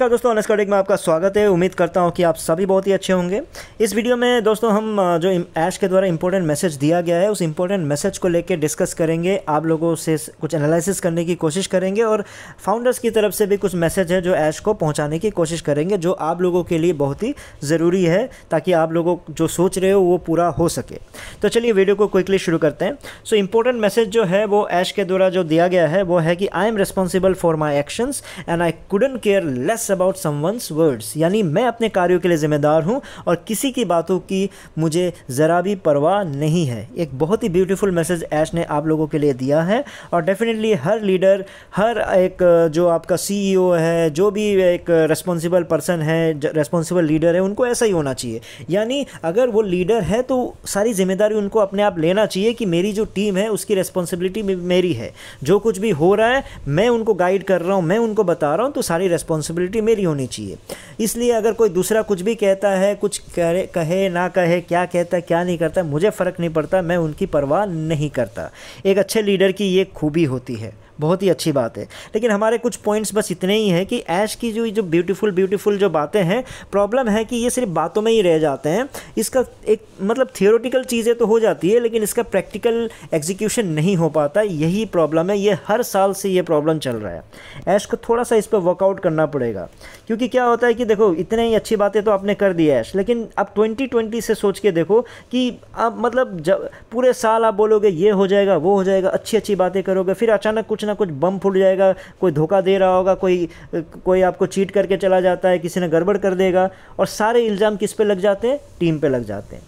नमस्कार दोस्तों, honest coding में आपका स्वागत है। उम्मीद करता हूं कि आप सभी बहुत ही अच्छे होंगे। इस वीडियो में दोस्तों हम जो ऐश के द्वारा इंपॉर्टेंट मैसेज दिया गया है उस इंपॉर्टेंट मैसेज को लेकर डिस्कस करेंगे, आप लोगों से कुछ एनालिसिस करने की कोशिश करेंगे और फाउंडर्स की तरफ से भी कुछ मैसेज है जो ऐश को पहुँचाने की कोशिश करेंगे, जो आप लोगों के लिए बहुत ही ज़रूरी है ताकि आप लोगों जो सोच रहे हो वो पूरा हो सके। तो चलिए वीडियो को क्विकली शुरू करते हैं। सो इंपॉर्टेंट मैसेज जो है वो ऐश के द्वारा जो दिया गया है वो है कि I am responsible for my actions and I couldn't care less about someone's words, यानी मैं अपने कार्यों के लिए जिम्मेदार हूं और किसी की बातों की मुझे ज़रा भी परवाह नहीं है। एक बहुत ही ब्यूटीफुल मैसेज ऐश ने आप लोगों के लिए दिया है और डेफिनेटली हर लीडर, हर एक जो आपका सीईओ है, जो भी एक रिस्पॉन्सिबल पर्सन है, रिस्पॉन्सिबल लीडर है, उनको ऐसा ही होना चाहिए। यानी अगर वो लीडर है तो सारी जिम्मेदारी उनको अपने आप लेना चाहिए कि मेरी जो टीम है उसकी रिस्पॉन्सिबिलिटी मेरी है, जो कुछ भी हो रहा है मैं उनको गाइड कर रहा हूँ, मैं उनको बता रहा हूँ, तो सारी रिस्पॉन्सिबिलिटी मेरी होनी चाहिए। इसलिए अगर कोई दूसरा कुछ भी कहता है, कुछ कहे ना कहे, क्या कहता है क्या नहीं करता, मुझे फ़र्क नहीं पड़ता, मैं उनकी परवाह नहीं करता। एक अच्छे लीडर की ये खूबी होती है, बहुत ही अच्छी बात है। लेकिन हमारे कुछ पॉइंट्स बस इतने ही हैं कि ऐश की जो ब्यूटीफुल जो बातें हैं, प्रॉब्लम है कि ये सिर्फ बातों में ही रह जाते हैं। इसका एक मतलब थियोरेटिकल चीज़ें तो हो जाती है लेकिन इसका प्रैक्टिकल एग्जीक्यूशन नहीं हो पाता, यही प्रॉब्लम है। ये हर साल से ये प्रॉब्लम चल रहा है। ऐश को थोड़ा सा इस पर वर्कआउट करना पड़ेगा, क्योंकि क्या होता है कि देखो इतने ही अच्छी बातें तो आपने कर दी ऐश, लेकिन अब 2020 से सोच के देखो कि अब मतलब जब पूरे साल आप बोलोगे ये हो जाएगा वो हो जाएगा, अच्छी अच्छी बातें करोगे, फिर अचानक कुछ ना कुछ बम फूट जाएगा, कोई धोखा दे रहा होगा, कोई आपको चीट करके चला जाता है, किसी ने गड़बड़ कर देगा और सारे इल्ज़ाम किस पे लग जाते हैं? टीम पे लग जाते हैं।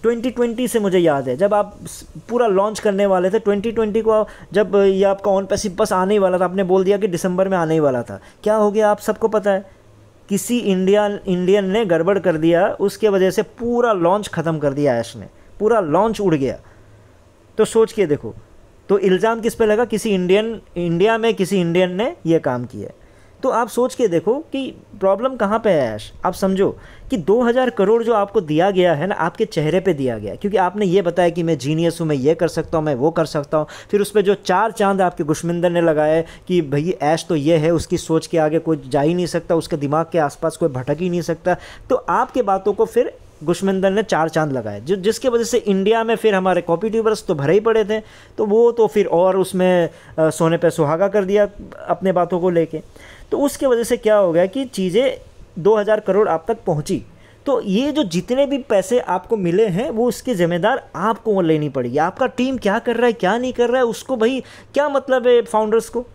2020 से मुझे याद है जब आप पूरा लॉन्च करने वाले थे, 2020 को जब ये आपका ऑन पैसिव बस आने ही वाला था, आपने बोल दिया कि दिसंबर में आने ही वाला था, क्या हो गया आप सबको पता है? किसी इंडियन ने गड़बड़ कर दिया, उसके वजह से पूरा लॉन्च ख़त्म कर दिया ऐश ने, पूरा लॉन्च उड़ गया। तो सोच के देखो, तो इल्ज़ाम किस पे लगा? इंडिया में किसी इंडियन ने ये काम किया। तो आप सोच के देखो कि प्रॉब्लम कहाँ पे है ऐश। आप समझो कि 2000 करोड़ जो आपको दिया गया है ना, आपके चेहरे पे दिया गया, क्योंकि आपने ये बताया कि मैं जीनियस हूँ, मैं ये कर सकता हूँ, मैं वो कर सकता हूँ। फिर उस पर जो 4 चांद आपके गुशमिंदर ने लगाए कि भाई ऐश तो ये है, उसकी सोच के आगे कोई जा ही नहीं सकता, उसके दिमाग के आसपास कोई भटक ही नहीं सकता, तो आपके बातों को फिर गुशमिंदर ने 4 चांद लगाए, जिसके वजह से इंडिया में फिर हमारे कॉपी ट्यूबर्स तो भरे ही पड़े थे, तो वो तो फिर और उसमें सोने पे सुहागा कर दिया अपने बातों को लेके। तो उसके वजह से क्या हो गया कि चीज़ें 2000 करोड़ आप तक पहुंची। तो ये जो जितने भी पैसे आपको मिले हैं वो उसकी ज़िम्मेदार आपको लेनी पड़ेगी। आपका टीम क्या कर रहा है क्या नहीं कर रहा है उसको भाई क्या मतलब है फाउंडर्स को?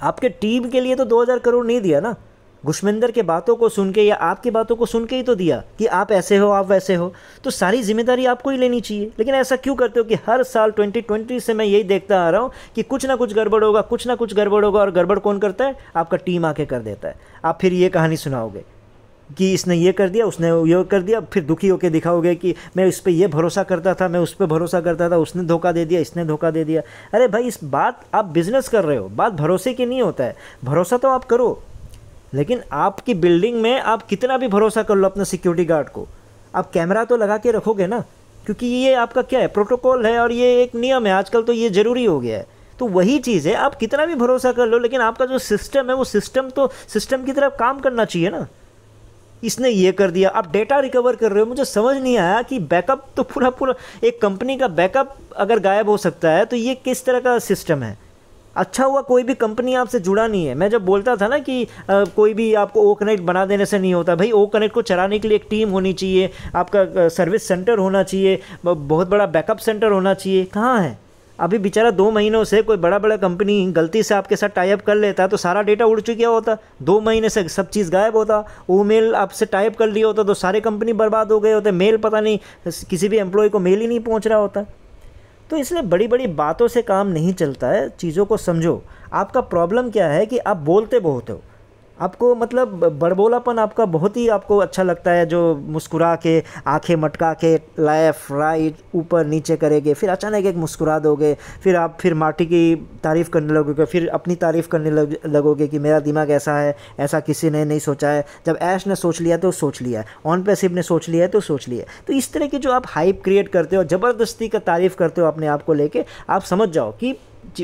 आपके टीम के लिए तो 2000 करोड़ नहीं दिया ना, गुशमिंदर के बातों को सुन के या आपकी बातों को सुन के ही तो दिया कि आप ऐसे हो, आप वैसे हो, तो सारी जिम्मेदारी आपको ही लेनी चाहिए। लेकिन ऐसा क्यों करते हो कि हर साल 2020 से मैं यही देखता आ रहा हूँ कि कुछ ना कुछ गड़बड़ होगा, कुछ ना कुछ गड़बड़ होगा, और गड़बड़ कौन करता है? आपका टीम आके कर देता है। आप फिर ये कहानी सुनाओगे कि इसने ये कर दिया, उसने ये कर दिया, फिर दुखी होकर दिखाओगे कि मैं इस पर ये भरोसा करता था, मैं उस पर भरोसा करता था, उसने धोखा दे दिया, इसने धोखा दे दिया। अरे भाई, इस बात आप बिजनेस कर रहे हो, बात भरोसे की नहीं होता है। भरोसा तो आप करो, लेकिन आपकी बिल्डिंग में आप कितना भी भरोसा कर लो अपने सिक्योरिटी गार्ड को, आप कैमरा तो लगा के रखोगे ना, क्योंकि ये आपका क्या है, प्रोटोकॉल है और ये एक नियम है, आजकल तो ये ज़रूरी हो गया है। तो वही चीज़ है, आप कितना भी भरोसा कर लो, लेकिन आपका जो सिस्टम है वो सिस्टम की तरफ काम करना चाहिए ना। इसने ये कर दिया, आप डेटा रिकवर कर रहे हो। मुझे समझ नहीं आया कि बैकअप तो पूरा एक कंपनी का बैकअप अगर गायब हो सकता है तो ये किस तरह का सिस्टम है? अच्छा हुआ कोई भी कंपनी आपसे जुड़ा नहीं है। मैं जब बोलता था ना कि कोई भी आपको ओ कनेक्ट बना देने से नहीं होता, भाई ओ कनेक्ट को चलाने के लिए एक टीम होनी चाहिए, आपका सर्विस सेंटर होना चाहिए, बहुत बड़ा बैकअप सेंटर होना चाहिए। कहाँ है? अभी बेचारा 2 महीनों से कोई बड़ा कंपनी गलती से आपके साथ टाई अप कर लेता तो सारा डेटा उड़ चुका होता, 2 महीने से सब चीज़ गायब होता। वो मेल आपसे टाई अप कर लिया होता तो सारे कंपनी बर्बाद हो गए होते, मेल पता नहीं किसी भी एम्प्लॉय को मेल ही नहीं पहुँच रहा होता। तो इसलिए बड़ी बातों से काम नहीं चलता है, चीज़ों को समझो। आपका प्रॉब्लम क्या है कि आप बोलते बहुत हो, आपको मतलब बड़बोलापन आपका बहुत ही आपको अच्छा लगता है, जो मुस्कुरा के आंखें मटका के लेफ़्ट राइट ऊपर नीचे करेंगे, फिर अचानक एक मुस्कुरा दोगे, फिर आप फिर मार्टी की तारीफ़ करने लगोगे, फिर अपनी तारीफ़ करने लगोगे कि मेरा दिमाग ऐसा है, ऐसा किसी ने नहीं सोचा है। जब ऐश ने सोच लिया तो सोच लिया है, ऑन पैसिव ने सोच लिया है तो सोच लिया है। तो इस तरह की जो आप हाइप क्रिएट करते हो, ज़बरदस्ती का तारीफ़ करते हो अपने आप को लेके, आप समझ जाओ कि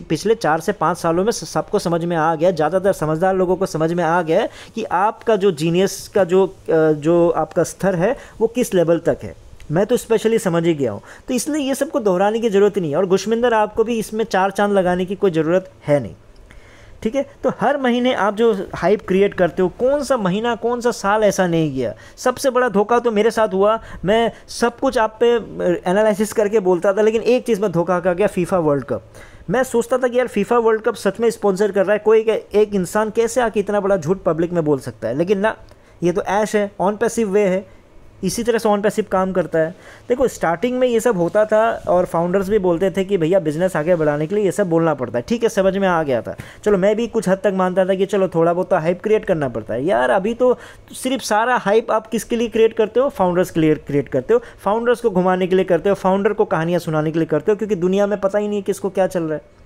पिछले 4 से 5 सालों में सबको समझ में आ गया, ज़्यादातर समझदार लोगों को समझ में आ गया कि आपका जो जीनियस का जो आपका स्तर है वो किस लेवल तक है। मैं तो स्पेशली समझ ही गया हूँ, तो इसलिए ये सबको दोहराने की ज़रूरत नहीं है। और गुशमिंदर आपको भी इसमें 4 चांद लगाने की कोई ज़रूरत है नहीं, ठीक है। तो हर महीने आप जो हाइप क्रिएट करते हो, कौन सा महीना कौन सा साल ऐसा नहीं गया। सबसे बड़ा धोखा तो मेरे साथ हुआ, मैं सब कुछ आप पे एनालिसिस करके बोलता था, लेकिन एक चीज़ में धोखा खा गया, फीफा वर्ल्ड कप। मैं सोचता था कि यार फीफा वर्ल्ड कप सच में स्पॉन्सर कर रहा है, कोई एक इंसान कैसे आके इतना बड़ा झूठ पब्लिक में बोल सकता है। लेकिन ना, ये तो ऐश है, ऑन पैसिव वे है, इसी तरह से ऑन पैसिव काम करता है। देखो स्टार्टिंग में ये सब होता था और फाउंडर्स भी बोलते थे कि भैया बिजनेस आगे बढ़ाने के लिए ये सब बोलना पड़ता है, ठीक है, समझ में आ गया था। चलो मैं भी कुछ हद तक मानता था कि चलो थोड़ा बहुत तो हाइप क्रिएट करना पड़ता है। यार अभी तो सिर्फ सारा हाइप आप किसके लिए क्रिएट करते हो? फाउंडर्स के लिए क्रिएट करते हो, फाउंडर्स को घुमाने के लिए करते हो, फाउंडर को कहानियाँ सुनाने के लिए करते हो, क्योंकि दुनिया में पता ही नहीं है किसको क्या चल रहा है।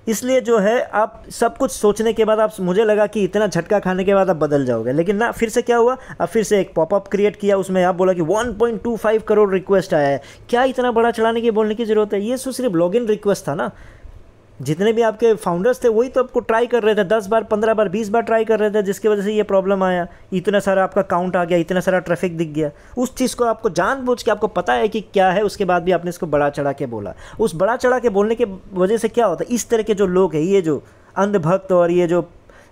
इसलिए जो है आप सब कुछ सोचने के बाद आप, मुझे लगा कि इतना झटका खाने के बाद आप बदल जाओगे, लेकिन ना, फिर से क्या हुआ, अब फिर से एक पॉपअप क्रिएट किया, उसमें आप बोला कि 1.25 करोड़ रिक्वेस्ट आया है। क्या इतना बड़ा चलाने की बोलने की ज़रूरत है? ये तो सिर्फ लॉगिन रिक्वेस्ट था ना। जितने भी आपके फाउंडर्स थे वही तो आपको ट्राई कर रहे थे, 10 बार 15 बार 20 बार ट्राई कर रहे थे, जिसकी वजह से ये प्रॉब्लम आया, इतना सारा आपका काउंट आ गया, इतना सारा ट्रैफिक दिख गया। उस चीज़ को आपको जानबूझ के आपको पता है कि क्या है, उसके बाद भी आपने इसको बढ़ा चढ़ा के बोला। उस बढ़ा चढ़ा के बोलने के वजह से क्या होता है, इस तरह के जो लोग हैं, ये जो अंधभक्त और ये जो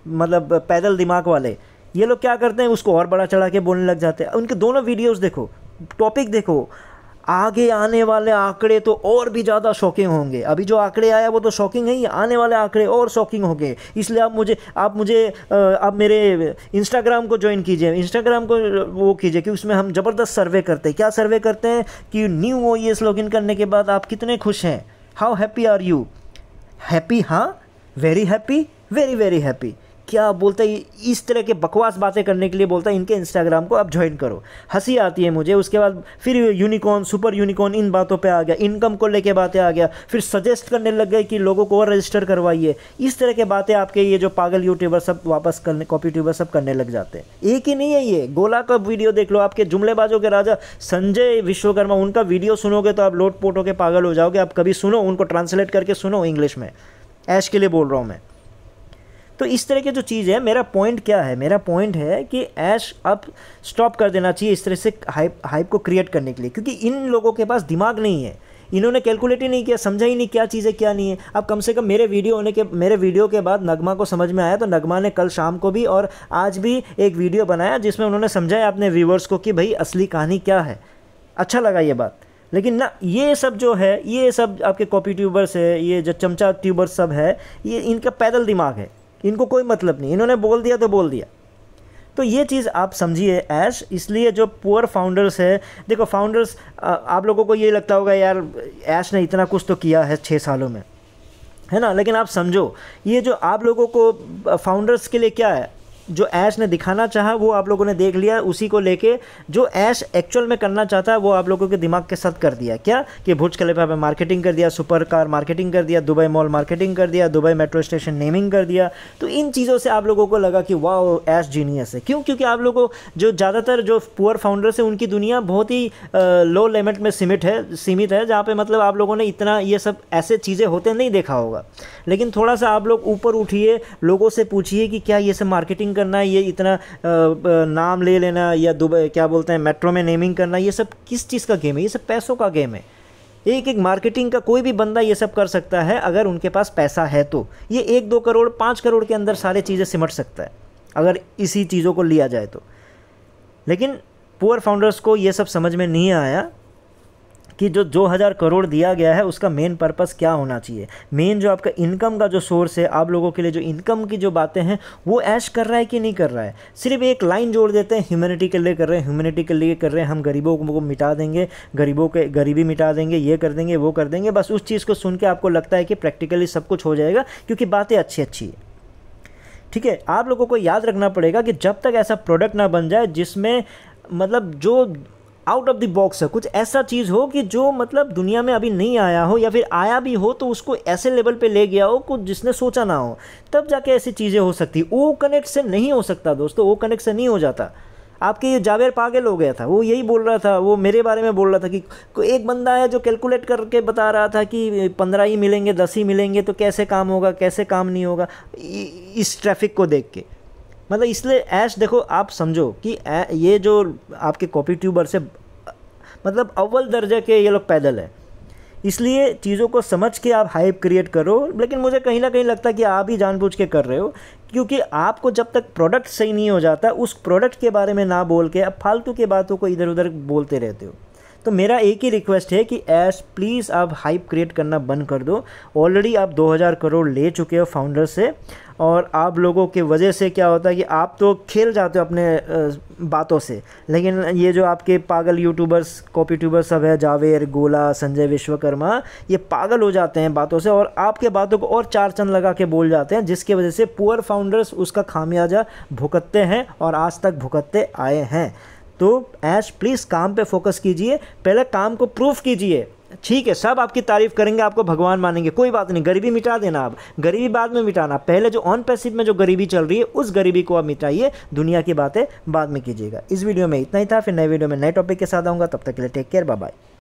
मतलब पैदल दिमाग वाले, ये लोग क्या करते हैं, उसको और बढ़ा चढ़ा के बोलने लग जाते हैं। उनके दोनों वीडियोज़ देखो, टॉपिक देखो, आगे आने वाले आंकड़े तो और भी ज़्यादा शॉकिंग होंगे। अभी जो आंकड़े आया वो तो शॉकिंग है ही, आने वाले आंकड़े और शॉकिंग होंगे। इसलिए आप मेरे इंस्टाग्राम को ज्वाइन कीजिए, इंस्टाग्राम को वो कीजिए कि उसमें हम ज़बरदस्त सर्वे करते हैं। क्या सर्वे करते हैं कि न्यू OES लॉगिन करने के बाद आप कितने खुश हैं, how happy are you. Happy, हाँ, very happy, very very happy. क्या बोलता है, इस तरह के बकवास बातें करने के लिए बोलता है इनके इंस्टाग्राम को आप ज्वाइन करो। हंसी आती है मुझे। उसके बाद फिर यूनिकॉर्न, सुपर यूनिकॉर्न, इन बातों पे आ गया, इनकम को लेके बातें आ गया, फिर सजेस्ट करने लग गए कि लोगों को और रजिस्टर करवाइए। इस तरह के बातें आपके ये जो पागल यूट्यूबर सब वापस करने, कॉपी यूट्यूबर सब करने लग जाते हैं। एक ही नहीं है ये, गोला का वीडियो देख लो, आपके जुमलेबाजों के राजा संजय विश्वकर्मा, उनका वीडियो सुनोगे तो आप लोट पोट होकर पागल हो जाओगे। आप कभी सुनो, उनको ट्रांसलेट करके सुनो इंग्लिश में, ऐश के लिए बोल रहा हूँ मैं। तो इस तरह की जो चीज़ है, मेरा पॉइंट क्या है, मेरा पॉइंट है कि ऐश अब स्टॉप कर देना चाहिए इस तरह से हाइप को क्रिएट करने के लिए, क्योंकि इन लोगों के पास दिमाग नहीं है। इन्होंने कैलकुलेट ही नहीं किया, समझा ही नहीं क्या चीज़ है क्या नहीं है। अब कम से कम मेरे वीडियो के बाद नगमा को समझ में आया, तो नगमा ने कल शाम को भी और आज भी एक वीडियो बनाया जिसमें उन्होंने समझाया अपने व्यूवर्स को कि भाई असली कहानी क्या है। अच्छा लगा ये बात। लेकिन ना, ये सब जो है, ये सब आपके कॉपी ट्यूबर्स है, ये जो चमचा ट्यूबर्स सब है, ये इनका पैदल दिमाग है, इनको कोई मतलब नहीं, इन्होंने बोल दिया तो बोल दिया। तो ये चीज़ आप समझिए ऐश। इसलिए जो पुअर फाउंडर्स है, देखो फाउंडर्स, आप लोगों को ये लगता होगा यार ऐश ने इतना कुछ तो किया है 6 सालों में, है ना। लेकिन आप समझो, ये जो आप लोगों को फाउंडर्स के लिए क्या है, जो ऐश ने दिखाना चाहा वो आप लोगों ने देख लिया, उसी को लेके जो ऐश एक्चुअल में करना चाहता है वो आप लोगों के दिमाग के साथ कर दिया। क्या कि बुर्ज खलीफा पे मार्केटिंग कर दिया, सुपर कार मार्केटिंग कर दिया, दुबई मॉल मार्केटिंग कर दिया, दुबई मेट्रो स्टेशन नेमिंग कर दिया। तो इन चीज़ों से आप लोगों को लगा कि वाह ऐश जीनियस है। क्यों? क्योंकि आप लोगों जो ज़्यादातर जो पुअर फाउंडर्स है उनकी दुनिया बहुत ही लो लिमिट में सीमित है, जहाँ पर मतलब आप लोगों ने इतना ये सब ऐसे चीज़ें होते नहीं देखा होगा। लेकिन थोड़ा सा आप लोग ऊपर उठिए, लोगों से पूछिए कि क्या ये सब मार्केटिंग करना है, ये इतना नाम ले लेना, या दुबई क्या बोलते हैं मेट्रो में नेमिंग करना, ये सब किस चीज़ का गेम है? ये सब पैसों का गेम है। एक मार्केटिंग का कोई भी बंदा ये सब कर सकता है अगर उनके पास पैसा है तो। ये 1-2 करोड़ 5 करोड़ के अंदर सारी चीज़ें सिमट सकता है अगर इसी चीज़ों को लिया जाए तो। लेकिन पुअर फाउंडर्स को ये सब समझ में नहीं आया कि जो 2000 करोड़ दिया गया है उसका मेन पर्पस क्या होना चाहिए। मेन जो आपका इनकम का जो सोर्स है, आप लोगों के लिए जो इनकम की जो बातें हैं वो ऐश कर रहा है कि नहीं कर रहा है। सिर्फ एक लाइन जोड़ देते हैं, ह्यूमैनिटी के लिए कर रहे हैं, ह्यूमैनिटी के लिए कर रहे हैं, हम गरीबों को मिटा देंगे, गरीबों के गरीबी मिटा देंगे, ये कर देंगे वो कर देंगे। बस उस चीज़ को सुन के आपको लगता है कि प्रैक्टिकली सब कुछ हो जाएगा क्योंकि बातें अच्छी अच्छी है। ठीक है, आप लोगों को याद रखना पड़ेगा कि जब तक ऐसा प्रोडक्ट ना बन जाए जिसमें मतलब जो आउट ऑफ द बॉक्स है, कुछ ऐसा चीज़ हो कि जो मतलब दुनिया में अभी नहीं आया हो, या फिर आया भी हो तो उसको ऐसे लेवल पे ले गया हो कुछ जिसने सोचा ना हो, तब जाके ऐसी चीज़ें हो सकती। ओ कनेक्ट से नहीं हो सकता दोस्तों, ओ कनेक्ट से नहीं हो जाता। आपके ये जावेर पागल हो गया था, वो यही बोल रहा था, वो मेरे बारे में बोल रहा था कि कोई एक बंदा है जो कैलकुलेट करके बता रहा था कि 15 ही मिलेंगे, 10 ही मिलेंगे तो कैसे काम होगा, कैसे काम नहीं होगा इस ट्रैफिक को देख के। मतलब इसलिए ऐश देखो, आप समझो कि ये जो आपके कॉपी ट्यूबर से मतलब अव्वल दर्जे के ये लोग पैदल है, इसलिए चीज़ों को समझ के आप हाइप क्रिएट करो। लेकिन मुझे कहीं ना कहीं लगता है कि आप ही जानबूझ के कर रहे हो, क्योंकि आपको जब तक प्रोडक्ट सही नहीं हो जाता उस प्रोडक्ट के बारे में ना बोल के अब फालतू की बातों को इधर उधर बोलते रहते हो। तो मेरा एक ही रिक्वेस्ट है कि ऐश प्लीज़ आप हाइप क्रिएट करना बंद कर दो। ऑलरेडी आप 2000 करोड़ ले चुके हो फाउंडर से, और आप लोगों की वजह से क्या होता है कि आप तो खेल जाते हो अपने बातों से, लेकिन ये जो आपके पागल यूट्यूबर्स कॉपी ट्यूबर्स सब है, जावेर, गोला, संजय विश्वकर्मा, ये पागल हो जाते हैं बातों से और आपके बातों को और चार चंद लगा के बोल जाते हैं, जिसकी वजह से पुअर फाउंडर्स उसका खामियाजा भुगतते हैं और आज तक भुगतते आए हैं। तो ऐश प्लीज़ काम पे फोकस कीजिए, पहले काम को प्रूफ कीजिए। ठीक है, सब आपकी तारीफ़ करेंगे, आपको भगवान मानेंगे, कोई बात नहीं, गरीबी मिटा देना, आप गरीबी बाद में मिटाना, पहले जो ऑन पैसिव में जो गरीबी चल रही है उस गरीबी को आप मिटाइए, दुनिया की बातें बाद में कीजिएगा। इस वीडियो में इतना ही था, फिर नए वीडियो में नए टॉपिक के साथ आऊँगा, तब तक के लिए टेक केयर, बाय बाय।